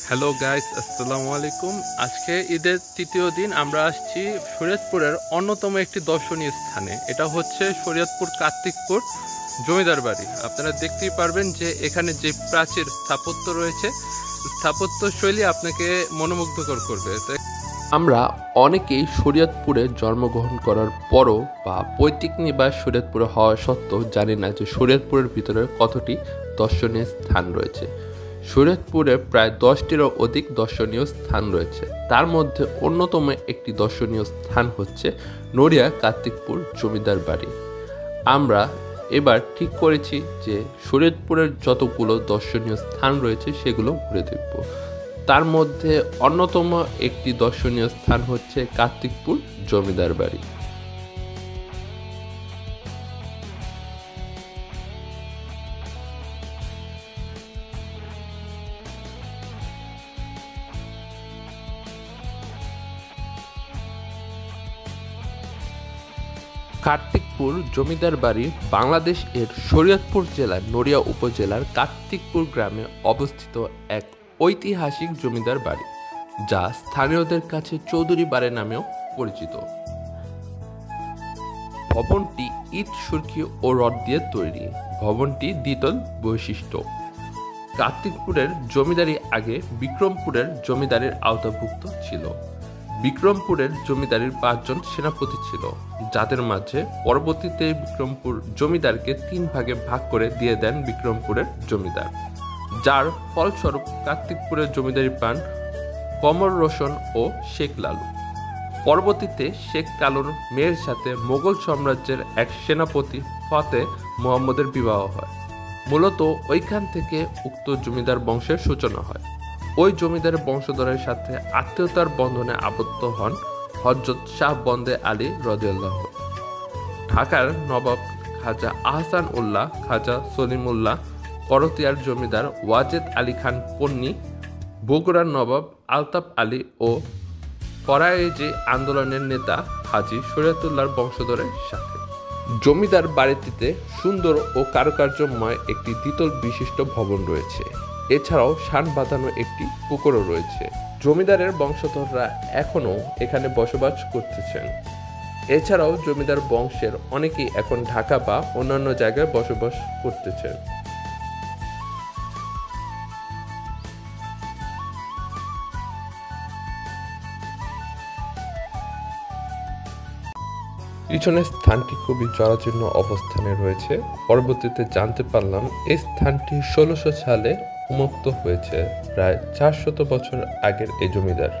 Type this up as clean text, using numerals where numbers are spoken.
Hello guys, আসসালামু আলাইকুম। আজকে ঈদের তৃতীয় দিন আমরা আসছি শরীয়তপুরের অন্যতম একটি দর্শনীয় স্থানে। এটা হচ্ছে শরীয়তপুর কার্তিকপুর জমিদার বাড়ি। আপনারা দেখতেই পারবেন যে এখানে যে প্রাচীর স্থাপত্য রয়েছে, স্থাপত্য শৈলী আপনাকে মনোমুগ্ধকর করবে। আমরা অনেকেই শরীয়তপুরে জন্মগ্রহণ করার পরও বা পৈতৃক নিবাস শরীয়তপুরে হওয়া সত্ত্বেও জানি না যে শরীয়তপুরের ভিতরে কতটি দর্শনীয় স্থান রয়েছে। শরীয়তপুরে প্রায় 10টিরও অধিক দর্শনীয় স্থান রয়েছে। তার মধ্যে অন্যতম একটি দর্শনীয় স্থান হচ্ছে নড়িয়া কার্তিকপুর জমিদার বাড়ি। আমরা এবার ঠিক করেছি যে শরীয়তপুরের যতগুলো দর্শনীয় স্থান রয়েছে সেগুলো ঘুরে দেখব। তার মধ্যে অন্যতম একটি দর্শনীয় স্থান হচ্ছে কার্তিকপুর জমিদার বাড়ি। কার্তিকপুর জমিদার বাড়ি বাংলাদেশ এর শরীয়তপুর জেলার নড়িয়া উপজেলার কার্তিকপুর গ্রামে অবস্থিত এক ঐতিহাসিক জমিদার বাড়ি, যা স্থানীয়দের কাছে চৌধুরী বাড়ি নামেও পরিচিত। ভবনটি ইট, সুরকি ও রড দিয়ে তৈরি। ভবনটি দ্বিতল বৈশিষ্ট্য। কার্তিকপুরের জমিদারি আগে বিক্রমপুরের জমিদারির আওতাভুক্ত ছিল। বিক্রমপুরের জমিদারির 5 জন সেনাপতি ছিল, যাদের মাঝে পরবর্তীতে বিক্রমপুর জমিদারকে 3 ভাগে ভাগ করে দিয়ে দেন বিক্রমপুরের জমিদার, যার ফলস্বরূপ কার্তিকপুরের জমিদারি পান কমর রোশন ও শেখ লালু। পরবর্তীতে শেখ কালুর মেয়ের সাথে মোগল সাম্রাজ্যের এক সেনাপতি ফতে মুহাম্মদের বিবাহ হয়। মূলত ওইখান থেকে উক্ত জমিদার বংশের সূচনা হয়। ওই জমিদারের বংশধরের সাথে আত্মীয়তার বন্ধনে আবদ্ধ হন হযরত শাহ বন্দে আলী রাদিয়াল্লাহু। ঢাকার নবাব খাজা আহসান উল্লাহ, খাজা সলিম উল্লাহ, করতিয়ার জমিদার ওয়াজেদ আলী খান পন্নী, বগুড়ার নবাব আলতাফ আলী ও ফরায়েজি আন্দোলনের নেতা হাজী শরীয়তুল্লাহর বংশধরের সাথে। জমিদার বাড়িটিতে সুন্দর ও কারুকার্যময় একটি দ্বিতল বিশিষ্ট ভবন রয়েছে। এছাড়াও শান বাঁধানো একটি পুকুরও রয়েছে। জমিদারের বংশধররা এখনও এখানে বসবাস করতেছেন। এছাড়াও জমিদার বংশের অনেকেই এখন ঢাকা বা অন্যান্য জায়গায় বসবাস করতেছেন। পিছনের স্থানটি খুবই জরাজীর্ণ অবস্থানে রয়েছে। পরবর্তীতে জানতে পারলাম এই স্থানটি 1600 সালে উন্মুক্ত হয়েছে। প্রায় 400 বছর আগের এই জমিদার।